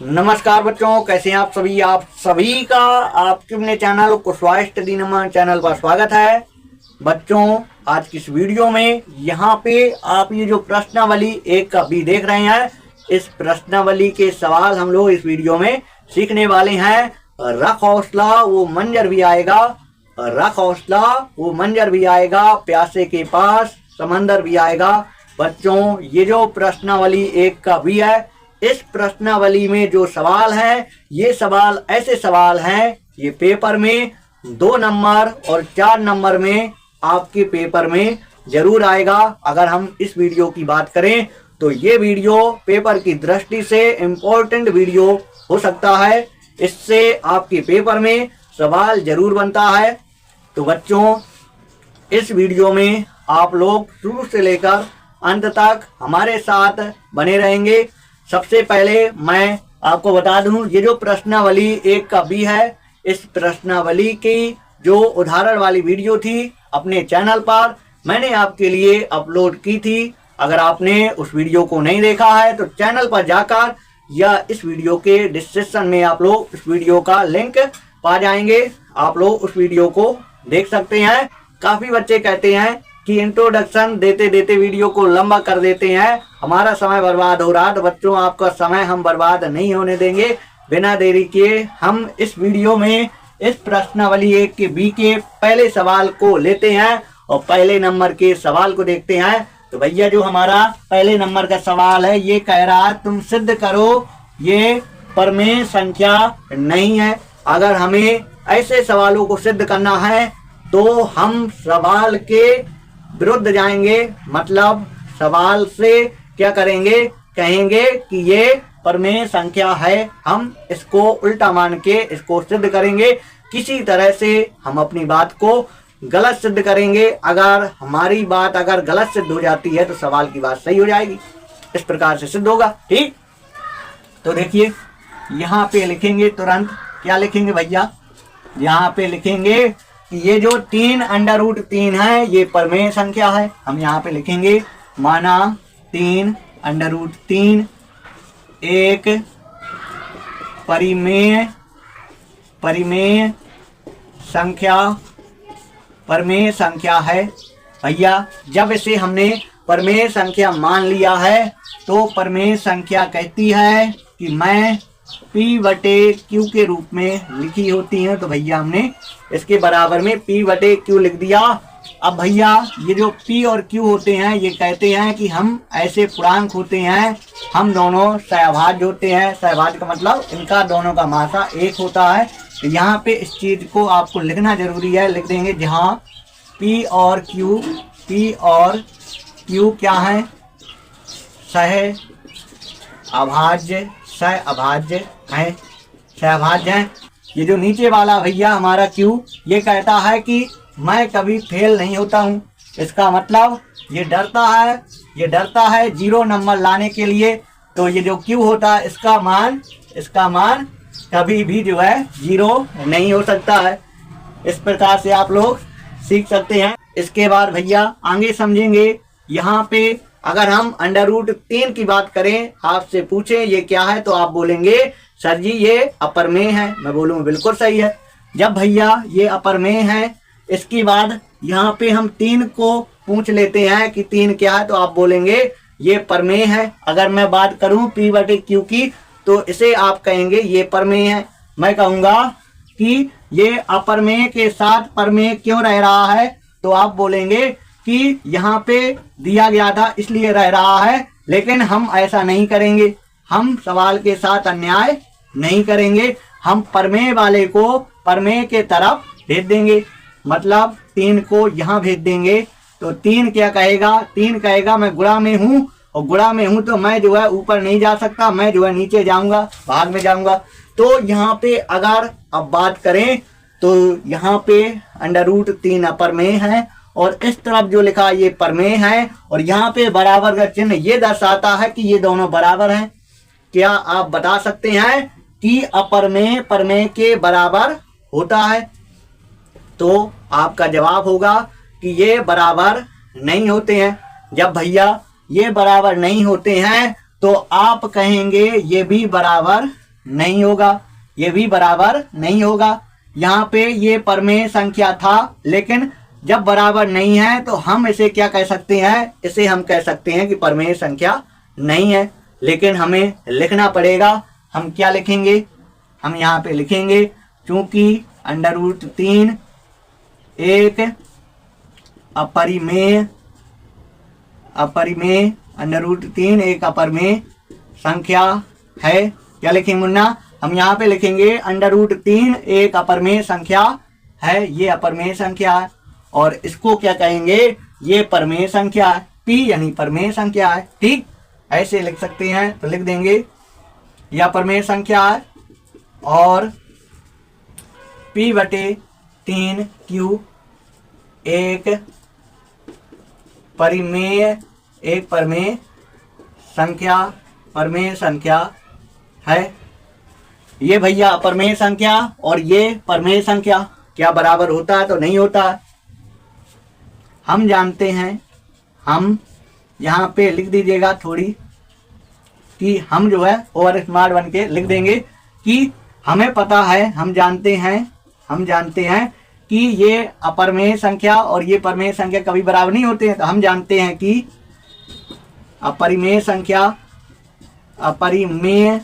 नमस्कार बच्चों, कैसे हैं आप सभी का आपके अपने channel Kushwaha study number channel पर स्वागत है। बच्चों, आज की इस वीडियो में यहाँ पे आप ये जो प्रश्नावली एक का बी देख रहे हैं, इस प्रश्नावली के सवाल हम लोग इस वीडियो में सीखने वाले हैं। रख हौसला वो मंजर भी आएगा, रख हौसला वो मंजर भी आएगा, प्यासे के पास समंदर भी आएगा। बच्चों, ये जो प्रश्नावली एक का बी है, इस प्रश्नावली में जो सवाल है, ये सवाल ऐसे सवाल हैं, ये पेपर में 2 नंबर और 4 नंबर में आपके पेपर में जरूर आएगा। अगर हम इस वीडियो की बात करें तो ये वीडियो पेपर की दृष्टि से इम्पोर्टेंट वीडियो हो सकता है। इससे आपके पेपर में सवाल जरूर बनता है। तो बच्चों, इस वीडियो में आप लोग शुरू से लेकर अंत तक हमारे साथ बने रहेंगे। सबसे पहले मैं आपको बता दूं, ये जो प्रश्नावली एक का बी है, इस प्रश्नावली की जो उदाहरण वाली वीडियो थी अपने चैनल पर मैंने आपके लिए अपलोड की थी। अगर आपने उस वीडियो को नहीं देखा है तो चैनल पर जाकर या इस वीडियो के डिस्क्रिप्शन में आप लोग उस वीडियो का लिंक पा जाएंगे। आप लोग उस वीडियो को देख सकते हैं। काफ़ी बच्चे कहते हैं कि इंट्रोडक्शन देते देते वीडियो को लंबा कर देते हैं, हमारा समय बर्बाद हो रहा। तो बच्चों, आपका समय हम बर्बाद नहीं होने देंगे। बिना देरी किए हम इस वीडियो में इस प्रश्नावली एक के बी के पहले सवाल को लेते हैं और पहले नंबर के सवाल को देखते हैं। तो भैया, जो हमारा पहले नंबर का सवाल है, ये कह रहा है तुम सिद्ध करो ये परमेय संख्या नहीं है। अगर हमें ऐसे सवालों को सिद्ध करना है तो हम सवाल के विरुद्ध जाएंगे, मतलब सवाल से क्या करेंगे, कहेंगे कि ये परमेय संख्या है। हम इसको उल्टा मान के इसको सिद्ध करेंगे। किसी तरह से हम अपनी बात को गलत सिद्ध करेंगे। अगर हमारी बात अगर गलत सिद्ध हो जाती है तो सवाल की बात सही हो जाएगी। इस प्रकार से सिद्ध होगा। ठीक, तो देखिए यहाँ पे लिखेंगे तुरंत। क्या लिखेंगे भैया? यहाँ पे लिखेंगे कि ये जो 3√3 है, ये परमेय संख्या है। हम यहाँ पे लिखेंगे, माना 3√3 एक परिमेय संख्या है। भैया, जब इसे हमने परमेय संख्या मान लिया है तो परमेय संख्या कहती है कि मैं P/Q के रूप में लिखी होती है। तो भैया, हमने इसके बराबर में P/Q लिख दिया। अब भैया, ये जो P और Q होते हैं, ये कहते हैं कि हम ऐसे पूर्णांक होते हैं, हम दोनों सहभाज्य होते हैं। सहभाज्य का मतलब इनका दोनों का मात्रा 1 होता है। तो यहाँ पे इस चीज को आपको लिखना जरूरी है। लिख देंगे जहाँ P और Q क्या है? सहअभाज्य है। ये जो नीचे वाला भैया हमारा Q, ये कहता है कि मैं कभी फेल नहीं होता हूँ। इसका मतलब ये डरता है 0 नंबर लाने के लिए। तो ये जो Q होता है, इसका मान कभी भी जो है 0 नहीं हो सकता है। इस प्रकार से आप लोग सीख सकते हैं। इसके बाद भैया आगे समझेंगे। यहाँ पे अगर हम √3 की बात करें, आपसे पूछें ये क्या है, तो आप बोलेंगे सर जी ये अपरमेय है। मैं बोलूँगा बिल्कुल सही है। जब भैया ये अपरमेय है, इसके बाद यहाँ पे हम 3 को पूछ लेते हैं कि 3 क्या है, तो आप बोलेंगे ये परमेय है। अगर मैं बात करूँ P/Q की, तो इसे आप कहेंगे ये परमेय है। मैं कहूँगा कि ये अपरमेय के साथ परमेय क्यों रह रहा है, तो आप बोलेंगे कि यहाँ पे दिया गया था इसलिए रह रहा है। लेकिन हम ऐसा नहीं करेंगे, हम सवाल के साथ अन्याय नहीं करेंगे। हम परमेय वाले को परमेय के तरफ भेज देंगे, मतलब 3 को यहाँ भेज देंगे। तो 3 क्या कहेगा? 3 कहेगा मैं गुणा में हूँ, और गुणा में हूँ तो मैं जो है ऊपर नहीं जा सकता, मैं जो है नीचे जाऊँगा, भाग में जाऊँगा। तो यहाँ पे अगर अब बात करें तो यहाँ पे √3 अपरमेय है और इस तरफ जो लिखा ये परमेय है, और यहाँ पे बराबर का चिन्ह ये दर्शाता है कि ये दोनों बराबर हैं। क्या आप बता सकते हैं कि अपरमेय परमेय के बराबर होता है? तो आपका जवाब होगा कि ये बराबर नहीं होते हैं। जब भैया ये बराबर नहीं होते हैं तो आप कहेंगे ये भी बराबर नहीं होगा, ये भी बराबर नहीं होगा। यहाँ पे ये परमेय संख्या था, लेकिन जब बराबर नहीं है तो हम इसे क्या कह सकते हैं, इसे हम कह सकते हैं कि परमेय संख्या नहीं है। लेकिन हमें लिखना पड़ेगा। हम क्या लिखेंगे, हम यहाँ पे लिखेंगे चूंकि √3 एक अपरिमेय √3 एक अपरिमेय संख्या है। क्या लिखेंगे मुन्ना, हम यहाँ पे लिखेंगे √3 एक अपरिमेय संख्या है, ये अपरिमेय संख्या है। और इसको क्या कहेंगे, ये परमेय संख्या है, P यानी परमेय संख्या है। ठीक, ऐसे लिख सकते हैं। तो लिख देंगे यह परमेय संख्या है और P/3Q एक परमेय संख्या है। ये भैया अपरमेय संख्या और ये परमेय संख्या क्या बराबर होता है, तो नहीं होता है। हम जानते हैं, हम यहाँ पे लिख दीजिएगा थोड़ी कि हम जो है ओवर स्मार्ट बन के लिख देंगे कि हमें पता है, हम जानते हैं कि ये अपरमेय संख्या और ये परमेय संख्या कभी बराबर नहीं होते हैं। तो हम जानते हैं कि अपरमेय संख्या और परमेय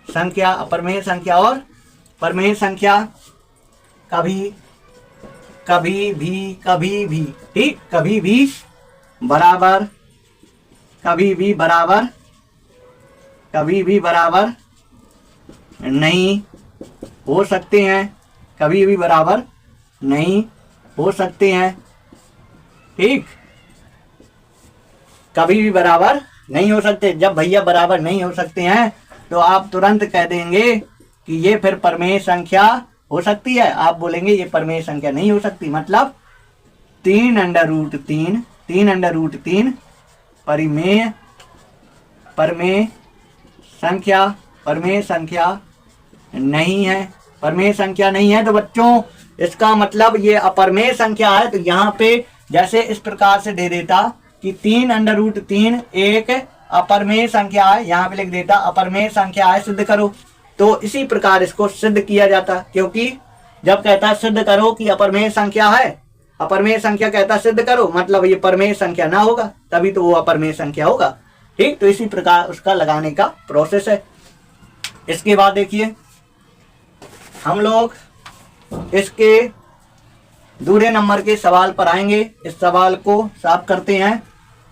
संख्या अपरमेय संख्या और परमेय संख्या कभी भी ठीक, कभी भी बराबर नहीं हो सकते हैं, कभी भी बराबर नहीं हो सकते हैं। ठीक, कभी भी बराबर नहीं हो सकते। जब भैया बराबर नहीं हो सकते हैं तो आप तुरंत कह देंगे कि ये फिर परमेय संख्या हो सकती है। आप बोलेंगे ये परमेय संख्या नहीं हो सकती, मतलब 3√3 परमेय संख्या नहीं है, परमेय संख्या नहीं है। तो बच्चों इसका मतलब ये अपरमेय संख्या है। तो यहाँ पे जैसे इस प्रकार से दे देता कि 3√3 एक अपरमेय संख्या है, यहाँ पे लिख देता अपरमेय संख्या है, सिद्ध करो। तो इसी प्रकार इसको सिद्ध किया जाता, क्योंकि जब कहता सिद्ध करो कि अपरमेय संख्या है, अपरमेय संख्या कहता सिद्ध करो, मतलब ये परमेय संख्या ना होगा, तभी तो वो अपरमेय संख्या होगा। ठीक, तो इसी प्रकार उसका लगाने का प्रोसेस है। इसके बाद देखिए हम लोग इसके दूसरे नंबर के सवाल पर आएंगे। इस सवाल को साफ करते हैं।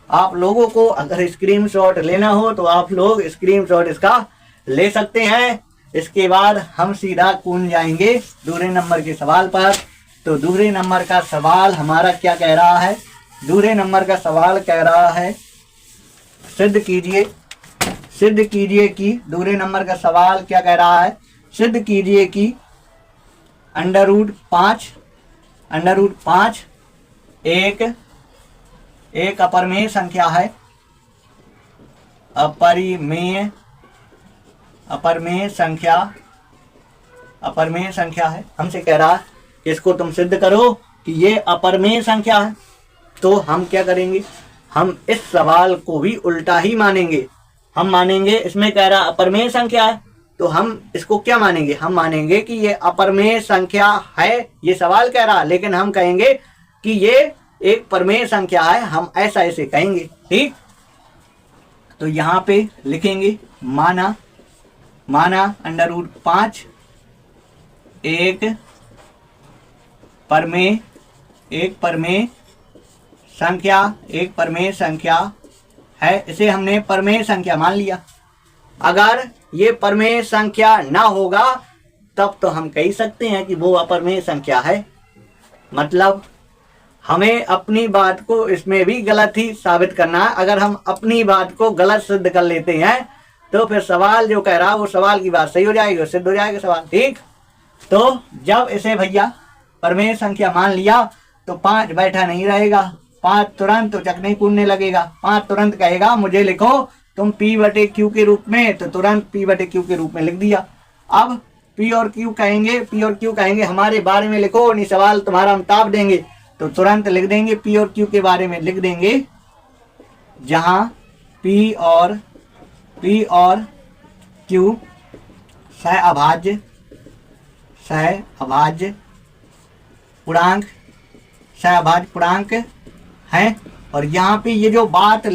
आप लोगों को अगर स्क्रीनशॉट लेना हो तो आप लोग स्क्रीनशॉट इसका ले सकते हैं। इसके बाद हम सीधा कूद जाएंगे दूसरे नंबर के सवाल पर। तो दूसरे नंबर का सवाल हमारा क्या कह रहा है, दूसरे नंबर का सवाल कह रहा है सिद्ध कीजिए कि दूसरे नंबर का सवाल क्या कह रहा है, सिद्ध कीजिए कि √5 एक अपरमेय संख्या है, अपरमेय संख्या है। हमसे कह रहा है कि इसको तुम सिद्ध करो कि ये अपरमेय संख्या है। तो हम क्या करेंगे, हम इस सवाल को भी उल्टा ही मानेंगे। हम मानेंगे इसमें कह रहा अपरमेय संख्या है, तो हम इसको क्या मानेंगे, हम मानेंगे कि ये अपरमेय संख्या है, ये सवाल कह रहा, लेकिन हम कहेंगे कि ये एक परमेय संख्या है, हम ऐसे कहेंगे। ठीक, तो यहाँ पे लिखेंगे माना √5 एक परमेय संख्या है। इसे हमने परमेय संख्या मान लिया। अगर ये परमेय संख्या ना होगा तब तो हम कह सकते हैं कि वो अपरमेय संख्या है। मतलब हमें अपनी बात को इसमें भी गलत ही साबित करना है। अगर हम अपनी बात को गलत सिद्ध कर लेते हैं तो फिर सवाल जो कह रहा है वो सवाल की बात सही हो जाएगी, वो सिद्ध हो जाएगा सवाल। ठीक, तो जब इसे भैया परमेय संख्या मान लिया तो 5 बैठा नहीं रहेगा, 5 तुरंत तो चकने कूदने लगेगा। 5 तुरंत कहेगा मुझे लिखो तुम P/Q के रूप में, तो तुरंत P/Q के रूप में लिख दिया। अब P और Q कहेंगे हमारे बारे में लिखो, नहीं सवाल तुम्हारा हम ताप देंगे। तो तुरंत लिख देंगे पी और क्यू के बारे में लिख देंगे, जहां पी और क्यू सहअभाज्य पूर्णांक हैं। और यहाँ पे ये जो बात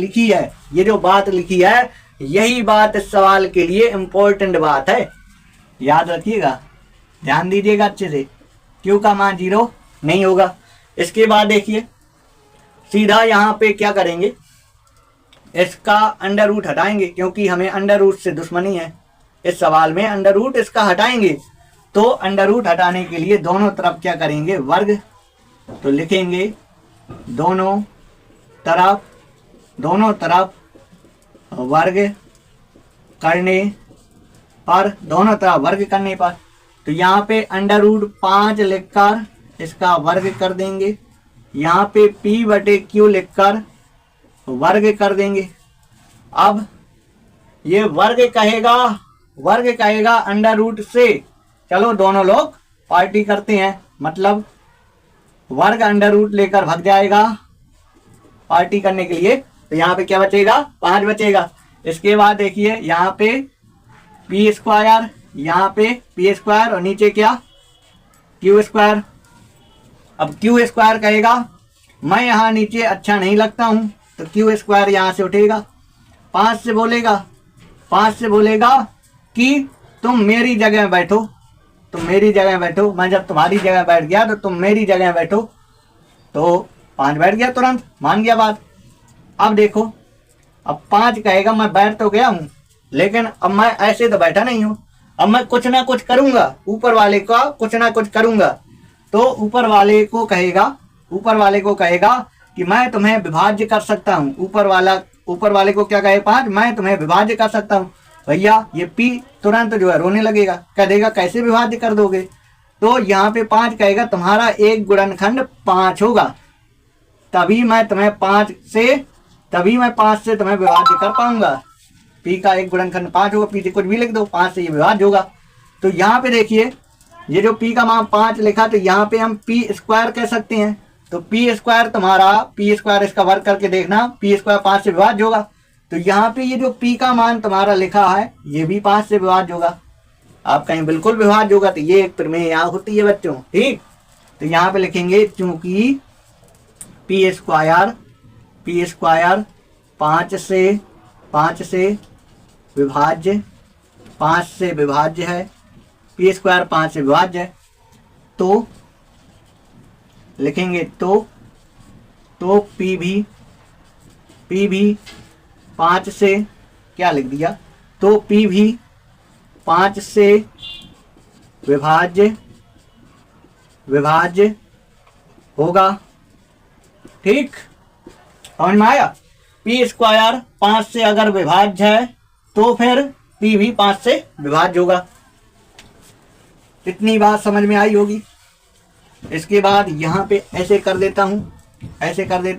लिखी है यही बात इस सवाल के लिए इम्पोर्टेंट बात है, याद रखिएगा, ध्यान दीजिएगा अच्छे से। क्यू का मान 0 नहीं होगा। इसके बाद देखिए सीधा यहाँ पे क्या करेंगे, इसका अंडर रूट हटाएंगे, क्योंकि हमें अंडर रूट से दुश्मनी है इस सवाल में। अंडर रूट इसका हटाएंगे, तो अंडर रूट हटाने के लिए दोनों तरफ क्या करेंगे, वर्ग। तो लिखेंगे दोनों तरफ वर्ग करने पर, तो यहाँ पे अंडर रूट 5 लिखकर इसका वर्ग कर देंगे, यहाँ पे P बटे Q लिखकर वर्ग कर देंगे। अब ये वर्ग कहेगा अंडर रूट से, चलो दोनों लोग पार्टी करते हैं, मतलब वर्ग अंडर रूट लेकर भाग जाएगा पार्टी करने के लिए। तो यहाँ पे क्या बचेगा, 5 बचेगा। इसके बाद देखिए यहाँ पे पी स्क्वायर और नीचे क्या, क्यू स्क्वायर। अब क्यू स्क्वायर कहेगा, मैं यहाँ नीचे अच्छा नहीं लगता हूँ, तो क्यू स्क्वायर यहाँ से उठेगा, 5 से बोलेगा कि तुम मेरी जगह बैठो, मैं जब तुम्हारी जगह बैठ गया तो तुम मेरी जगह बैठो, तो 5 बैठ गया, तुरंत मान गया बात। अब देखो, अब 5 कहेगा मैं बैठ तो गया हूं, लेकिन अब मैं ऐसे तो बैठा नहीं हूं, अब मैं कुछ ना कुछ करूंगा, ऊपर वाले का कुछ ना कुछ करूंगा। तो ऊपर वाले को कहेगा कि मैं तुम्हें विभाज्य कर सकता हूं। ऊपर वाले को क्या कहे, 5, मैं तुम्हें विभाज्य कर सकता हूं। भैया ये पी तुरंत जो है रोने लगेगा, कह देगा कैसे विभाज्य कर दोगे। तो यहाँ पे 5 कहेगा तुम्हारा एक गुणनखंड 5 होगा, तभी मैं 5 से तुम्हें विभाज्य कर पाऊंगा। पी का एक गुणनखंड 5 होगा, पी से कुछ भी लिख दो, 5 से ये विभाज्य होगा। तो यहाँ पे देखिए ये जो पी का मान 5 लिखा, तो यहाँ पे हम पी स्क्वायर कह सकते हैं। तो पी स्क्वायर इसका वर्ग करके देखना, पी स्क्वायर 5 से विभाज्य होगा। तो यहाँ पे ये जो पी का मान तुम्हारा लिखा है ये भी 5 से विभाज्य होगा। आप कहीं बिल्कुल विभाज्य होगा तो ये एक प्रमेय यहाँ होती है बच्चों, ठीक। तो यहाँ पे लिखेंगे चूंकि पी स्क्वायर 5 से विभाज्य है, पी स्क्वायर 5 से विभाज्य है, तो लिखेंगे तो पी भी 5 से क्या लिख दिया, तो पी भी 5 से विभाज्य होगा, ठीक। समझ में आया। पी स्क्वायर 5 से अगर विभाज्य है तो फिर पी भी 5 से विभाज्य होगा। इतनी बात समझ में आई होगी। इसके बाद यहाँ पे ऐसे कर देता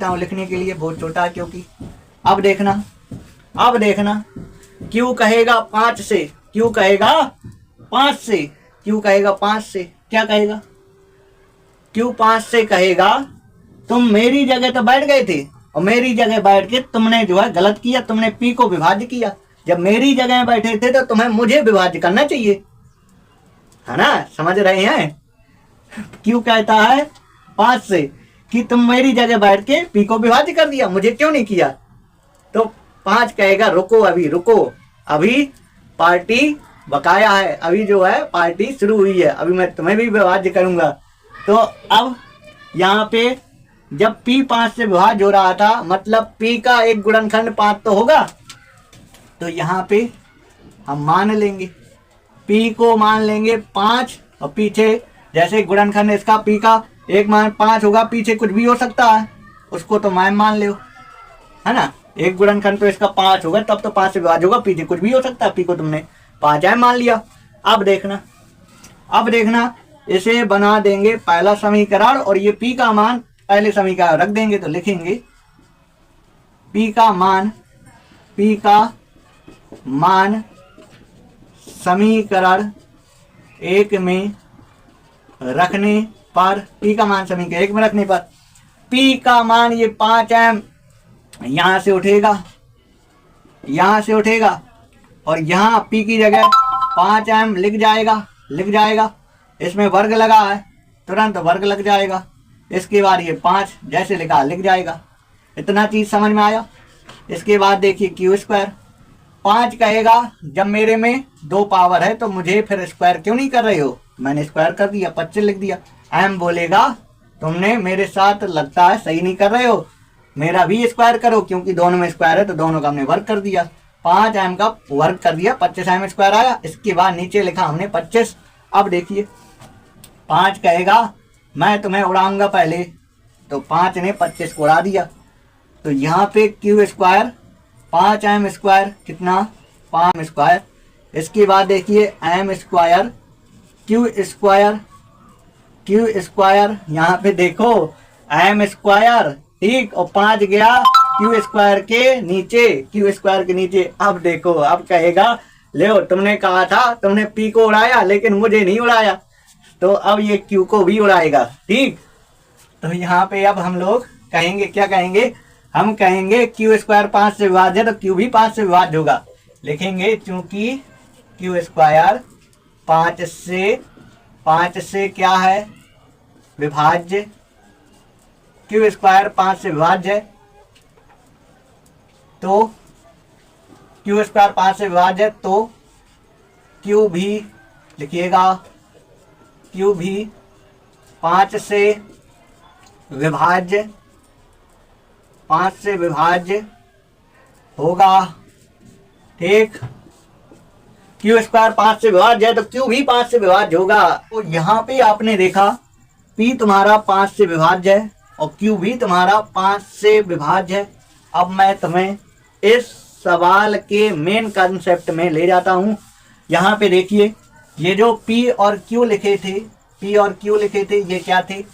हूँ लिखने के लिए, बहुत छोटा है क्योंकि। अब देखना क्यू कहेगा 5 से, क्या कहेगा, क्यू 5 से कहेगा तुम मेरी जगह तो बैठ गए थे, और मेरी जगह बैठ के तुमने जो है गलत किया, तुमने पी को विभाज्य किया। जब मेरी जगह बैठे थे तो तुम्हें मुझे विभाज्य करना चाहिए, है ना, समझ रहे हैं। क्यों कहता है 5 से कि तुम मेरी जगह बैठ के पी को विभाज्य कर दिया, मुझे क्यों नहीं किया। तो 5 कहेगा रुको, अभी पार्टी बकाया है, अभी जो है पार्टी शुरू हुई है, अभी मैं तुम्हें भी विभाज्य करूंगा। तो अब यहाँ पे जब P 5 से विभाज्य हो रहा था, मतलब P का एक गुणनखंड 5 तो होगा, तो यहाँ पे हम मान लेंगे P को मान लेंगे 5, और पीछे जैसे गुणनखंड इसका P का एक मान 5 होगा, पीछे कुछ भी हो सकता है, उसको तो मान लो, है ना। एक गुणनखंड तो इसका 5 होगा, तब तो 5 से विभाज्य होगा, पीछे कुछ भी हो सकता है, P को तुमने 5 मान लिया। अब देखना इसे बना देंगे पहला समीकरण, और ये P का मान पहले समीकरण रख देंगे। तो लिखेंगे P का मान समीकरण 1 में रखने पर, P का मान समीकरण 1 में रखने पर P का मान ये 5m यहां से उठेगा, यहां से उठेगा और यहां P की जगह 5m लिख जाएगा। इसमें वर्ग लगा है, तुरंत वर्ग लग जाएगा। इसके बाद ये 5 जैसे लिखा लिख जाएगा। इतना चीज समझ में आया। इसके बाद देखिए क्यू स्क्वायर 5 कहेगा जब मेरे में 2 पावर है तो मुझे फिर स्क्वायर क्यों नहीं कर रहे हो, मैंने स्क्वायर कर दिया, 25 लिख दिया। एम बोलेगा तुमने मेरे साथ लगता है सही नहीं कर रहे हो, मेरा भी स्क्वायर करो, क्योंकि दोनों में स्क्वायर है तो दोनों का हमने वर्ग कर दिया। 5m का वर्ग कर दिया, 25m स्क्वायर आया। इसके बाद नीचे लिखा हमने 25। अब देखिए 5 कहेगा मैं तुम्हें उड़ाऊंगा पहले, तो 5 ने 25 को उड़ा दिया। तो यहाँ पे क्यू स्क्वायर 5m स्क्वायर कितना 5m स्क्वायर। इसके बाद देखिए m स्क्वायर क्यू स्क्वायर यहाँ पे देखो m स्क्वायर, ठीक, और 5 गया क्यू स्क्वायर के नीचे। अब देखो अब कहेगा ले तुमने कहा था, तुमने P को उड़ाया लेकिन मुझे नहीं उड़ाया, तो अब ये Q को भी उड़ाएगा, ठीक। तो यहाँ पे अब हम लोग कहेंगे, क्या कहेंगे, हम कहेंगे क्यू स्क्वायर 5 से विभाज्य है तो क्यू भी 5 से विभाज्य होगा। लिखेंगे चूंकि क्यू स्क्वायर 5 से क्या है विभाज्य, क्यू स्क्वायर 5 से विभाज्य है तो क्यू स्क्वायर 5 से विभाज्य है तो क्यू भी लिखिएगा, क्यू भी 5 से विभाज्य, 5 से विभाज्य होगा, ठीक। क्यू स्क्वायर 5 से विभाज्य है तो क्यू भी 5 से विभाज्य होगा। तो यहाँ पे आपने देखा P तुम्हारा 5 से विभाज्य है और Q भी तुम्हारा 5 से विभाज्य है। अब मैं तुम्हें इस सवाल के मेन कंसेप्ट में ले जाता हूँ। यहाँ पे देखिए ये जो P और Q लिखे थे, ये क्या थे,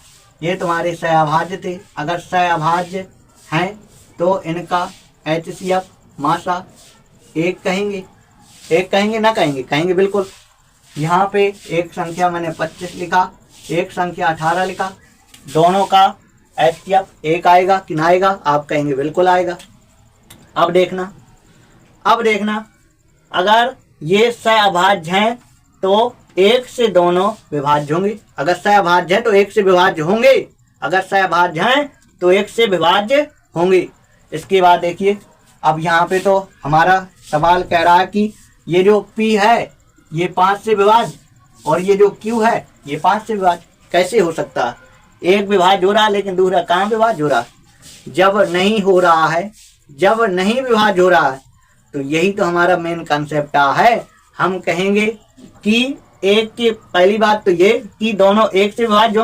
ये तुम्हारे सहअभाज्य थे। अगर सहअभाज्य हैं तो इनका HCF मासा 1 कहेंगे ना कहेंगे बिल्कुल। यहाँ पे एक संख्या मैंने 25 लिखा, एक संख्या 18 लिखा, दोनों का HCF 1 आएगा कि ना आएगा, आप कहेंगे बिल्कुल आएगा। अब देखना अगर ये सहअभाज्य हैं तो 1 से दोनों विभाज्य होंगे। अगर सहअभाज्य है तो 1 से विभाज्य होंगे, अगर सहअभाज्य हैं तो 1 से विभाज्य होंगे। इसके बाद देखिए अब यहाँ पे तो हमारा सवाल कह रहा है कि ये जो P है ये 5 से विभाज्य और ये जो Q है ये 5 से विभाज्य कैसे हो सकता है। एक विभाज्य हो रहा है लेकिन दूसरा कहाँ विभाज्य हो रहा है, जब नहीं हो रहा है, जब नहीं विभाज्य हो रहा है। तो यही तो हमारा मेन कंसेप्ट है। हम कहेंगे कि एक की पहली बात तो ये कि दोनों 1 से विभाज्य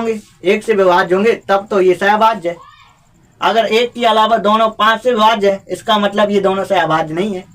होंगे, तब तो ये सहअभाज्य है। अगर एक के अलावा दोनों 5 से विभाज्य है, इसका मतलब ये दोनों सहअभाज्य नहीं है।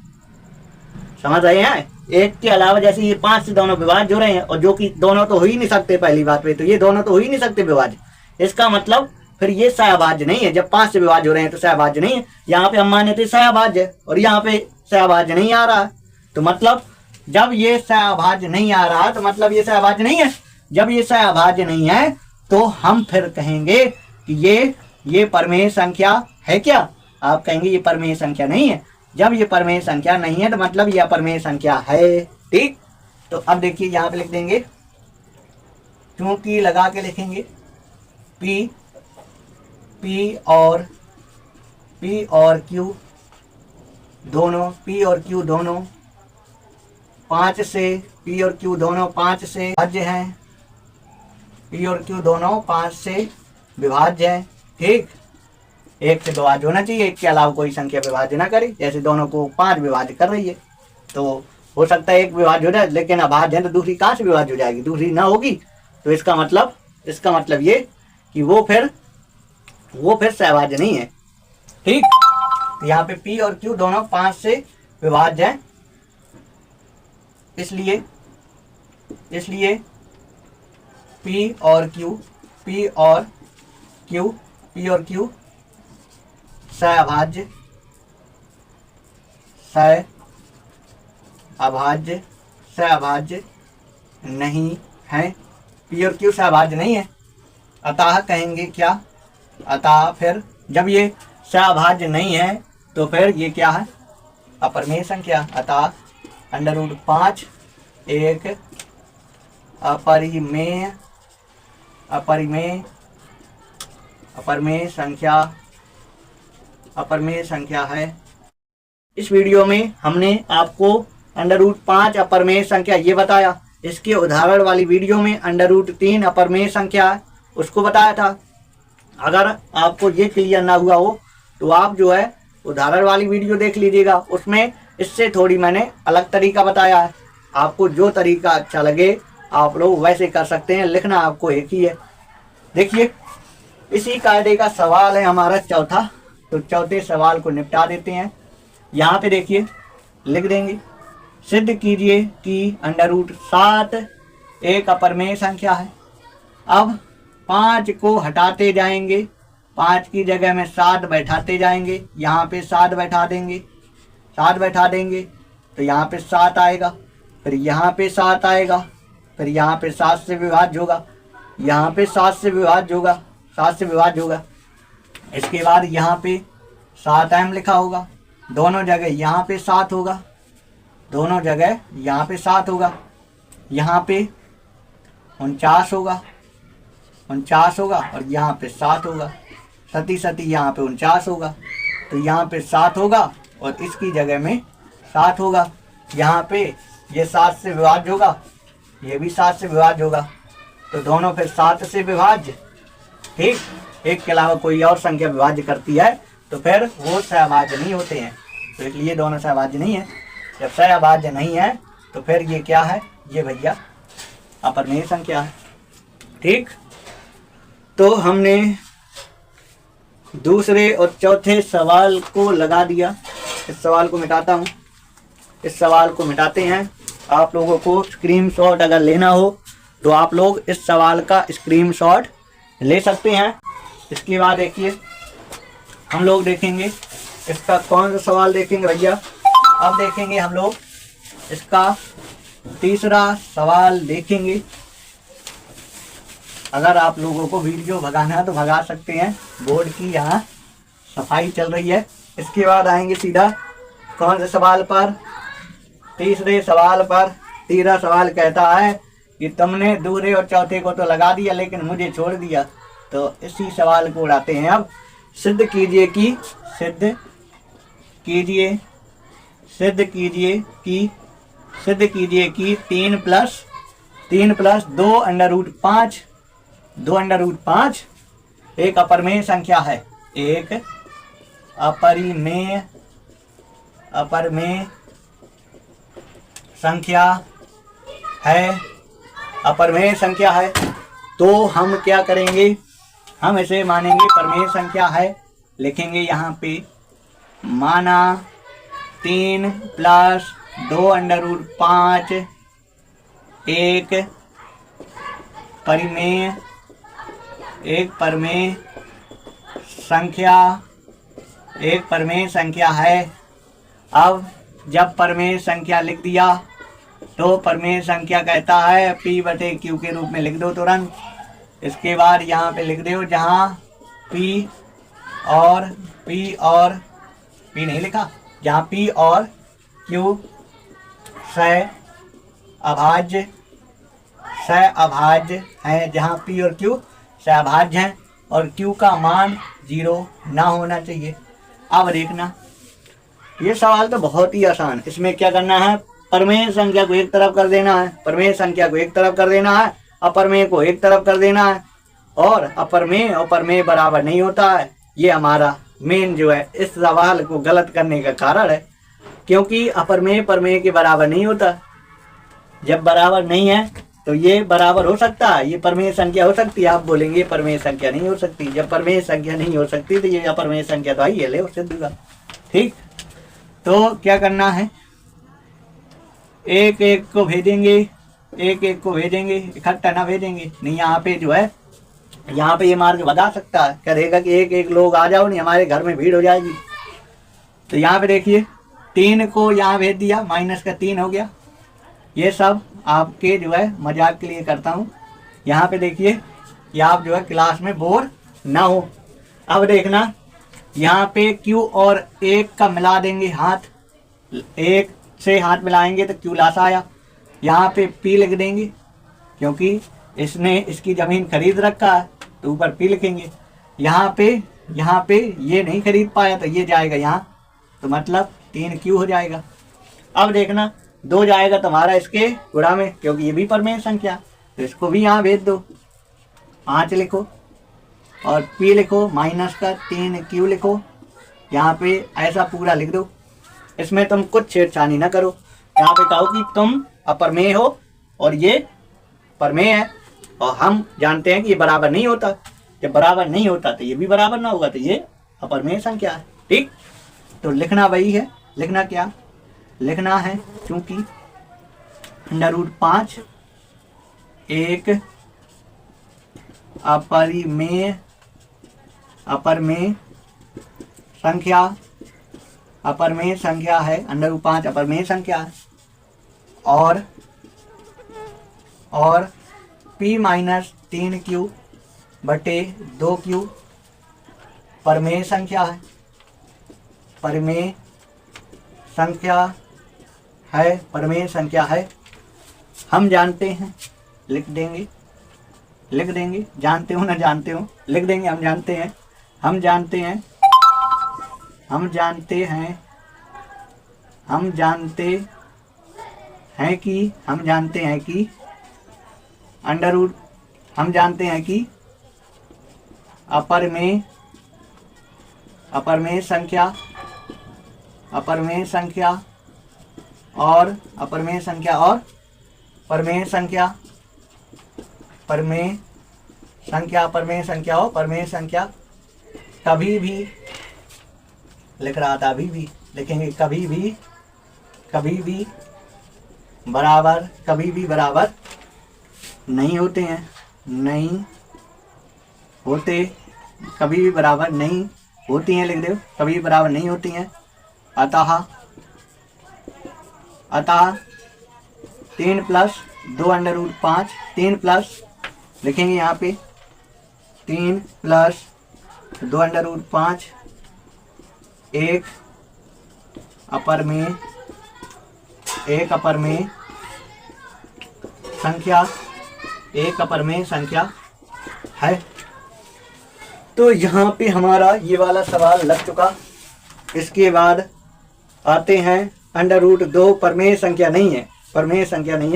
समझ रहे हैं, एक के अलावा जैसे ये 5 से दोनों विभाज्य हो रहे हैं और जो कि दोनों तो हो ही नहीं सकते, पहली बात पे तो ये दोनों तो हो ही नहीं सकते विभाज्य, इसका मतलब फिर ये सहअभाज्य नहीं है। जब 5 से विभाज्य हो रहे हैं तो सहअभाज्य नहीं है। यहाँ पे हम माने थे सहअभाज्य और यहाँ पे सहअभाज्य नहीं आ रहा है, तो मतलब जब ये सहअभाज्य नहीं आ रहा तो मतलब ये सहअभाज्य नहीं है। जब ये सहअभाज्य नहीं है तो हम फिर कहेंगे कि ये परिमेय संख्या है क्या, आप कहेंगे ये परिमेय संख्या नहीं है। जब ये परिमेय संख्या नहीं है तो मतलब ये अपरिमेय संख्या है, ठीक। तो अब देखिए यहाँ पे लिख देंगे, क्योंकि लगा के लिखेंगे P और Q दोनों 5 से, P और Q दोनों 5 से विभाज्य हैं, P और Q दोनों 5 से विभाज्य हैं, ठीक। 1 से विभाज्य होना चाहिए, 1 के अलावा कोई संख्या विभाज्य ना करे। जैसे दोनों को 5 विभाज्य कर रही है तो हो सकता है 1 विभाज्य हो जाए, लेकिन अभाज्य है तो दूसरी कहाँ से विभाज्य हो जाएगी, दूसरी ना होगी। तो इसका मतलब ये कि वो फिर सहअभाज्य नहीं है, ठीक। तो यहाँ पे P और Q दोनों 5 से विभाज्य हैं, इसलिए P और Q सहअभाज्य नहीं है। P और Q सहअभाज्य नहीं है, अतः कहेंगे क्या, अतः फिर जब ये सभाज्य नहीं है तो फिर ये क्या है, अपरिमेय संख्या। अतः √5 एक अपरिमेय संख्या है। इस वीडियो में हमने आपको √5 अपरिमेय संख्या ये बताया। इसके उदाहरण वाली वीडियो में √3 अपरिमेय संख्या है उसको बताया था। अगर आपको ये क्लियर ना हुआ हो तो आप जो है उदाहरण वाली वीडियो देख लीजिएगा, उसमें इससे थोड़ी मैंने अलग तरीका बताया है। आपको जो तरीका अच्छा लगे आप लोग वैसे कर सकते हैं, लिखना आपको एक ही है। देखिए इसी कायदे का सवाल है हमारा चौथा, तो चौथे सवाल को निपटा देते हैं। यहाँ पे देखिए लिख देंगे, सिद्ध कीजिए कि √7 एक अपरिमेय संख्या है। अब 5 को हटाते जाएंगे, 5 की जगह में 7 बैठाते जाएंगे। यहाँ पे 7 बैठा देंगे, 7 बैठा देंगे तो यहाँ पे 7 आएगा, फिर यहाँ पे 7 आएगा, फिर यहाँ पे 7 से विभाज्य होगा, यहाँ पे 7 से विभाज्य होगा, 7 से विभाज्य होगा। इसके बाद यहाँ पे 7m लिखा होगा, दोनों जगह यहाँ पे 7 होगा, दोनों जगह यहाँ पे 7 होगा, यहाँ पे 49 होगा, 49 होगा और यहाँ पे 7 होगा, सती यहाँ पे 49 होगा, तो यहाँ पे 7 होगा और इसकी जगह में 7 होगा। यहाँ पे ये 7 से विभाज्य होगा, ये भी 7 से विभाज्य होगा, तो दोनों फिर 7 से विभाज्य। ठीक, एक के अलावा कोई और संख्या विभाज्य करती है तो फिर वो सहभाज्य नहीं होते हैं, तो इसलिए दोनों सहभाज्य नहीं है। जब सहभाज्य नहीं है तो फिर ये क्या है, ये भैया अपरिमेय संख्या है। ठीक, तो हमने दूसरे और चौथे सवाल को लगा दिया। इस सवाल को मिटाता हूँ, इस सवाल को मिटाते हैं। आप लोगों को स्क्रीनशॉट अगर लेना हो तो आप लोग इस सवाल का स्क्रीनशॉट ले सकते हैं। इसके बाद देखिए हम लोग देखेंगे इसका कौन सा सवाल देखेंगे भैया। अब देखेंगे हम लोग इसका तीसरा सवाल देखेंगे। अगर आप लोगों को वीडियो भगाना है तो भगा सकते हैं, बोर्ड की यहाँ सफाई चल रही है। इसके बाद आएंगे सीधा कौन से सवाल पर, तीसरे सवाल पर। तीसरा सवाल कहता है कि तुमने दूसरे और चौथे को तो लगा दिया लेकिन मुझे छोड़ दिया, तो इसी सवाल को उड़ाते हैं। अब सिद्ध कीजिए कि 3 + 2 √5 एक अपरिमेय संख्या है। एक अपरिमेय संख्या है, अपरिमेय संख्या है। तो हम क्या करेंगे, हम इसे मानेंगे परिमेय संख्या है। लिखेंगे यहाँ पे माना 3 + 2 √5 एक परिमेय संख्या है। अब जब परिमेय संख्या लिख दिया तो परिमेय संख्या कहता है P/Q के रूप में लिख दो तुरंत। इसके बाद यहाँ पे लिख दो जहाँ P और P नहीं लिखा, जहाँ P और Q सहअभाज्य है, जहाँ P और Q सहअभाज्य हैं और Q का मान 0 ना होना चाहिए। अब देखना ये सवाल तो बहुत ही आसान। इसमें क्या करना है, परिमेय संख्या को एक तरफ कर देना है, परिमेय संख्या को एक तरफ कर देना है, अपरिमेय को एक तरफ कर देना है। और अपरिमेय और परिमेय बराबर नहीं होता है, ये हमारा मेन जो है इस सवाल को गलत करने का कारण है, क्योंकि अपरिमेय परिमेय के बराबर नहीं होता। जब बराबर नहीं है तो ये बराबर हो सकता है, ये परिमेय संख्या हो सकती है। आप बोलेंगे परिमेय संख्या नहीं हो सकती, जब परिमेय संख्या नहीं हो सकती तो ये अपरिमेय संख्या तो आई है, ले सिद्ध हुआ। ठीक, तो क्या करना है, एक एक को भेजेंगे, इकट्ठा ना भेजेंगे। नहीं, यहाँ पे जो है, यहाँ पे ये मार्ग भगा सकता है, कहेगा कि एक एक लोग आ जाओ, नहीं हमारे घर में भीड़ हो जाएगी। तो यहाँ पे देखिए 3 को यहाँ भेज दिया, -3 हो गया। ये सब आपके जो है मजाक के लिए करता हूँ। यहाँ पे देखिए कि आप जो है क्लास में बोर ना हो। अब देखना, यहाँ पे Q और 1 का मिला देंगे हाथ, 1 से हाथ मिलाएंगे तो Q लासा आया। यहाँ पे P लिख देंगे क्योंकि इसने इसकी ज़मीन खरीद रखा है तो ऊपर P लिखेंगे। यहाँ पे ये नहीं खरीद पाया तो ये जाएगा यहाँ, तो मतलब 3Q हो जाएगा। अब देखना 2 जाएगा तुम्हारा इसके गुणा में, क्योंकि ये भी परमेय संख्या, तो इसको भी यहाँ भेज दो, 5 लिखो और P लिखो माइनस का 3Q लिखो। यहाँ पे ऐसा पूरा लिख दो, इसमें तुम कुछ छेड़छाड़ी ना करो। यहाँ पे कहो कि तुम अपरमेय हो और ये परमेय है, और हम जानते हैं कि ये बराबर नहीं होता। जब बराबर नहीं होता तो ये भी बराबर ना होगा, तो ये अपरमेय संख्या है। ठीक, तो लिखना वही है। लिखना क्या लिखना है, क्योंकि √5 एक अपरमेय संख्या है, √5 अपरमेय संख्या है, और P माइनस 3Q बटे 2Q परमेय संख्या है, परमेय संख्या है। हम जानते हैं, लिख देंगे, जानते हो ना जानते हो, लिख देंगे। हम जानते हैं कि अपरमेय संख्या और परमेय संख्या कभी भी, लिख रहा था, अभी भी लिखेंगे, कभी भी बराबर नहीं होते हैं, कभी भी बराबर नहीं होती हैं, लिख दो, कभी भी बराबर नहीं होती हैं। अतः 3 प्लस 2 √5, 3 प्लस लिखेंगे यहाँ पे 3 प्लस 2 √5 एक अपरमेय संख्या है। तो यहाँ पे हमारा ये वाला सवाल लग चुका। इसके बाद आते हैं √2 परमेय संख्या नहीं है,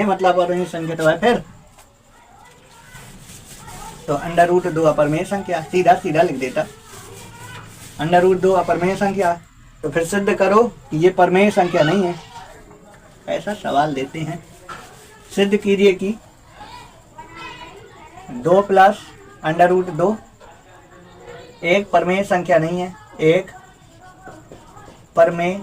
मतलब परमेय संख्या तो है फिर, तो √2 अपरमेय संख्या, सीधा लिख देता, √2 अपरमेय संख्या। तो फिर सिद्ध करो कि ये परमेय संख्या नहीं है, ऐसा सवाल देते हैं। सिद्ध कीजिए कि 2 प्लस √2 एक परमेय संख्या नहीं है, एक परमेय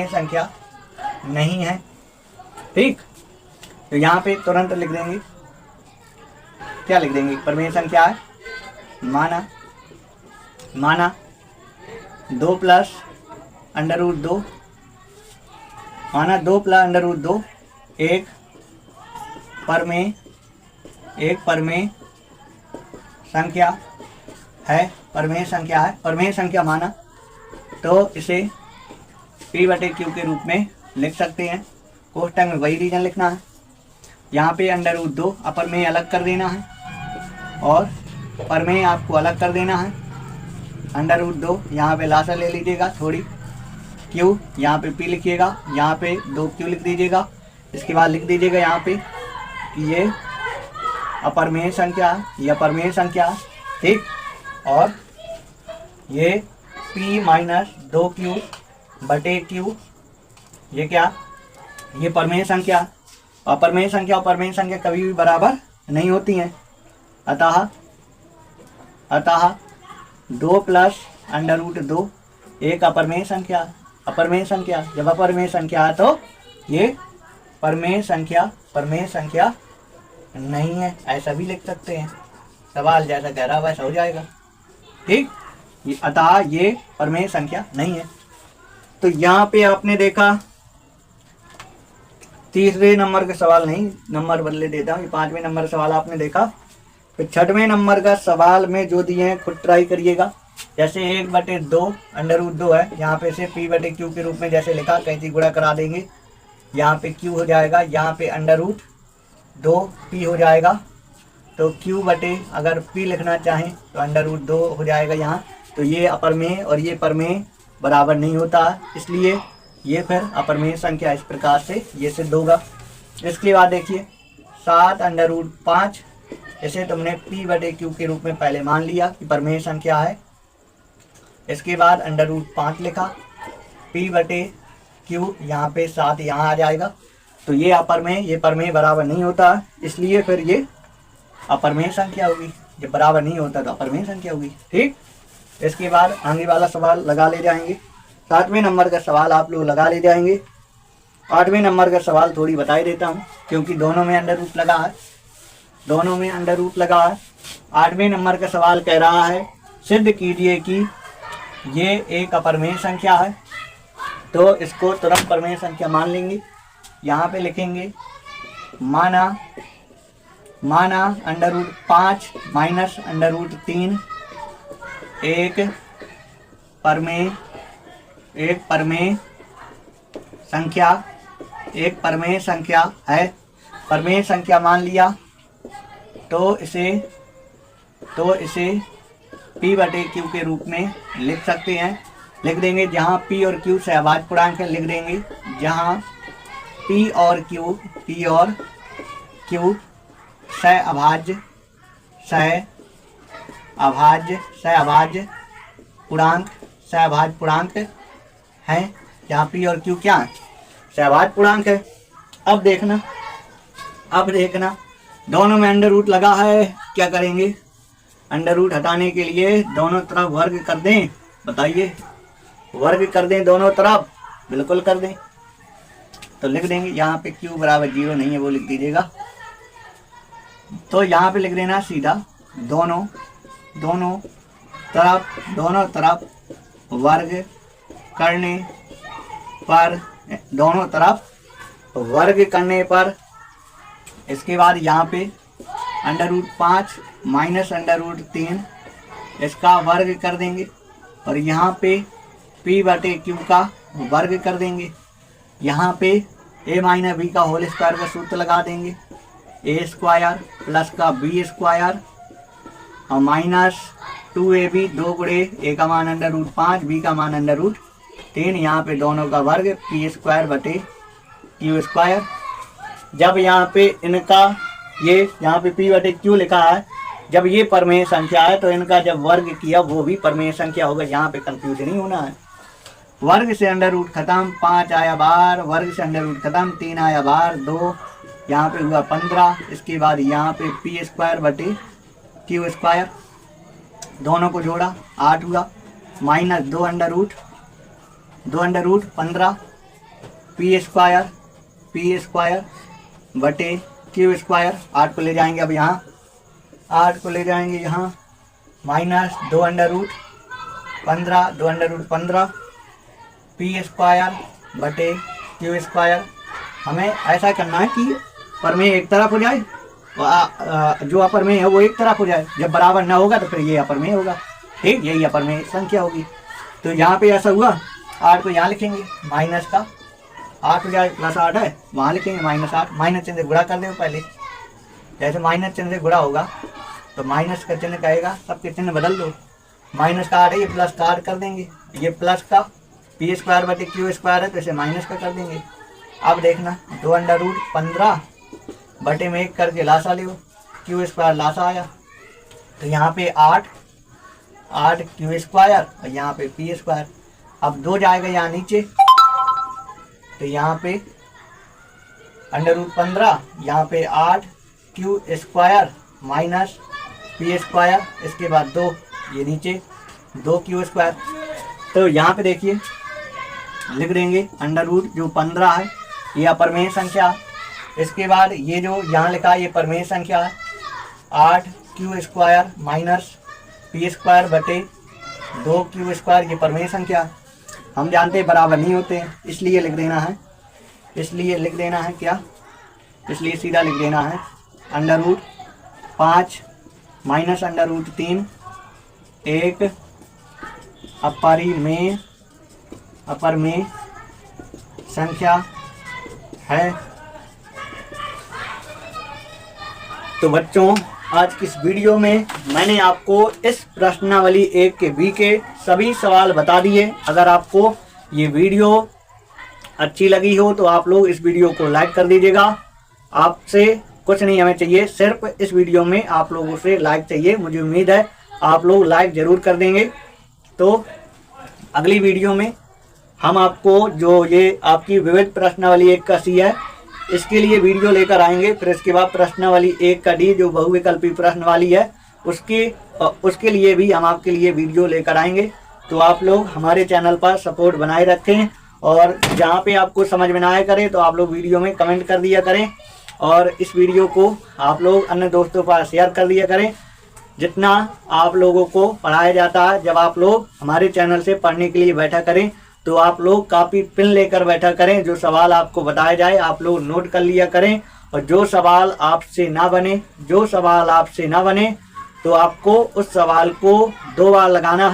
संख्या नहीं है। ठीक, तो यहाँ पे तुरंत लिख देंगे, क्या लिख देंगे, परमेय संख्या है, माना 2 प्लस √2 एक परमेय संख्या है, परमेय संख्या माना, तो इसे P बटे Q के रूप में लिख सकते हैं। कोष्टक में वही रीजन लिखना है। यहाँ पे √2 अपरमेय अलग कर देना है और परमेय आपको अलग कर देना है। √2 यहाँ पे लासा ले लीजिएगा, थोड़ी Q यहाँ पे P लिखिएगा, यहाँ पे 2Q लिख दीजिएगा। इसके बाद लिख दीजिएगा यहाँ पे कि ये अपरमेय संख्या है, ठीक, और ये P माइनस 2Q बटे Q, ये क्या, ये परमेय संख्या। अपरमेय संख्या और परमेय संख्या कभी भी बराबर नहीं होती हैं। अतः 2 प्लस √2 एक अपरमेय संख्या। जब अपरमेय संख्या है तो ये परमेय संख्या नहीं है, ऐसा भी लिख सकते हैं। सवाल जैसा गहरा वैसा हो जाएगा। ठीक, अतः ये परमेय संख्या नहीं है। तो यहाँ पे आपने देखा तीसरे नंबर का सवाल नहीं, नंबर बदले देता हूँ। 5वें नंबर का सवाल आपने देखा। फिर 6वें नंबर का सवाल में जो दिए हैं खुद ट्राई करिएगा। जैसे 1/2 √2 है, यहाँ पे से P/Q के रूप में जैसे लिखा, कैंची गुणा करा देंगे। यहाँ पे Q हो जाएगा, यहाँ पे √2P हो जाएगा। तो Q बटे अगर P लिखना चाहें तो √2 हो जाएगा यहाँ। तो ये अपरमेय और ये परमेय बराबर नहीं होता, इसलिए ये फिर अपरमेय संख्या इस प्रकार से ये सिद्ध होगा। इसके बाद देखिए 7√5, इसे तुमने P/Q के रूप में पहले मान लिया कि परमेय संख्या है। इसके बाद √5 लिखा, P/Q यहाँ पे 7 यहाँ आ जाएगा। तो ये अपरमेय ये परमेय बराबर नहीं होता, इसलिए फिर ये अपरमेय संख्या होगी। जब बराबर नहीं होता तो अपरमेय संख्या होगी। ठीक, इसके बाद आगे वाला सवाल लगा ले जाएंगे। 7वें नंबर का सवाल आप लोग लगा ले जाएंगे। 8वें नंबर का सवाल थोड़ी बता देता हूँ, क्योंकि दोनों में अंडर रूट लगा है, दोनों में अंडर रूट लगा है। 8वें नंबर का सवाल कह रहा है सिद्ध कीजिए कि ये एक अपरमेय संख्या है। तो इसको तुरंत परमेय संख्या मान लेंगे। यहाँ पे लिखेंगे माना √5 माइनस √3 एक परमेय संख्या है। परमेय संख्या मान लिया तो इसे P/Q के रूप में लिख सकते हैं। लिख देंगे जहाँ P और Q सहभाज्य पूर्णांक है, लिख देंगे जहाँ P और Q सहअभाज्य पूर्णांक हैं। जहाँ P और Q क्या है, सहभाज्य पूर्णांक है। अब देखना दोनों में अंडर रूट लगा है, क्या करेंगे? अंडर रूट हटाने के लिए दोनों तरफ वर्ग कर दें। बताइए, वर्ग कर दें दोनों तरफ? बिल्कुल कर दें। तो लिख देंगे यहाँ पे Q बराबर 0 नहीं है, वो लिख दीजिएगा। तो यहाँ पे लिख देना सीधा दोनों तरफ वर्ग करने पर इसके बाद यहाँ पे √5 माइनस √3 इसका वर्ग कर देंगे और यहाँ पे P/Q का वर्ग कर देंगे। यहाँ पे a - b का होल स्क्वायर का सूत्र लगा देंगे। a² प्लस का b² और माइनस 2ab 2 गुणे a का मान √5 b का मान √3। यहाँ पे दोनों का वर्ग P² जब यहाँ पे इनका यहाँ पे P/Q लिखा है, जब ये परमेय संख्या है तो इनका जब वर्ग किया वो भी परमेय संख्या होगा। यहाँ पे कंफ्यूज नहीं होना है। वर्ग से अंडर रूट खत्म, 5 आया बाहर, वर्ग से अंडर रूट खत्म, 3 आया बाहर, 2 यहाँ पे हुआ 15। इसके बाद यहाँ पे P²/Q², दोनों को जोड़ा 8 हुआ, माइनस 2 अंडर रूट 15 P²/Q², 8 को ले जाएंगे अब यहाँ, 8 को ले जाएंगे यहाँ, माइनस 2 अंडर रूट 15 P²/Q²। हमें ऐसा करना है कि परमेय एक तरफ हो जाए, जो अपरमेय है वो एक तरफ हो जाए। जब बराबर ना होगा तो फिर ये अपरमेय होगा। ठीक, यही अपरमेय संख्या होगी। तो यहाँ पे ऐसा हुआ, 8 को यहाँ लिखेंगे, माइनस का 8 हो जाए, प्लस 8 है वहाँ लिखेंगे -8। माइनस चिन्ह से गुणा कर दें पहले। जैसे माइनस चिन्ह से गुणा होगा तो माइनस का चिन्ह कहेगा, सबके चिन्ह बदल दो। माइनस का 8 है, ये प्लस का 8 कर देंगे। ये प्लस का P²/Q² है तो इसे माइनस का कर देंगे। अब देखना 2 अंडर रूट 15 बटे में 1 करके लासा ले, Q² लासा आया। तो यहाँ पे 8 Q² और यहाँ पे P²। अब 2 जाएगा यहाँ नीचे, तो यहाँ पे अंडर रूट 15, यहाँ पे 8 Q² माइनस P²। इसके बाद 2 ये नीचे 2 Q²। तो यहाँ पे देखिए लिख देंगे अंडर रूट जो 15 है ये अपरमेय संख्या है। इसके बाद ये जो यहाँ लिखा है ये परमेय संख्या है। 8 Q² माइनस P² बटे 2 Q² ये परमेय संख्या है। हम जानते हैं बराबर नहीं होते हैं, इसलिए लिख देना है इसलिए लिख देना है क्या, इसलिए सीधा लिख देना है √5 माइनस √3 एक अपर में संख्या है। तो बच्चों, आज की इस वीडियो में मैंने आपको इस प्रश्नावली 1 के बी के सभी सवाल बता दिए। अगर आपको ये वीडियो अच्छी लगी हो तो आप लोग इस वीडियो को लाइक कर दीजिएगा। आपसे कुछ नहीं हमें चाहिए, सिर्फ इस वीडियो में आप लोगों से लाइक चाहिए। मुझे उम्मीद है आप लोग लाइक ज़रूर कर देंगे। तो अगली वीडियो में हम आपको जो ये आपकी विविध प्रश्नावली 1 का सी है, इसके लिए वीडियो लेकर आएंगे। फिर इसके बाद प्रश्नावली 1 का डी जो बहुविकल्पी प्रश्नावली है, उसके लिए भी हम आपके लिए वीडियो लेकर आएंगे। तो आप लोग हमारे चैनल पर सपोर्ट बनाए रखें, और जहाँ पे आपको समझ में ना आया करे तो आप लोग वीडियो में कमेंट कर दिया करें, और इस वीडियो को आप लोग अन्य दोस्तों पर शेयर कर दिया करें। जितना आप लोगों को पढ़ाया जाता है, जब आप लोग हमारे चैनल से पढ़ने के लिए बैठा करें तो आप लोग कापी पेन लेकर बैठा करें। जो सवाल आपको बताया जाए आप लोग नोट कर लिया करें, और जो सवाल आपसे ना बने तो आपको उस सवाल को 2 बार लगाना है।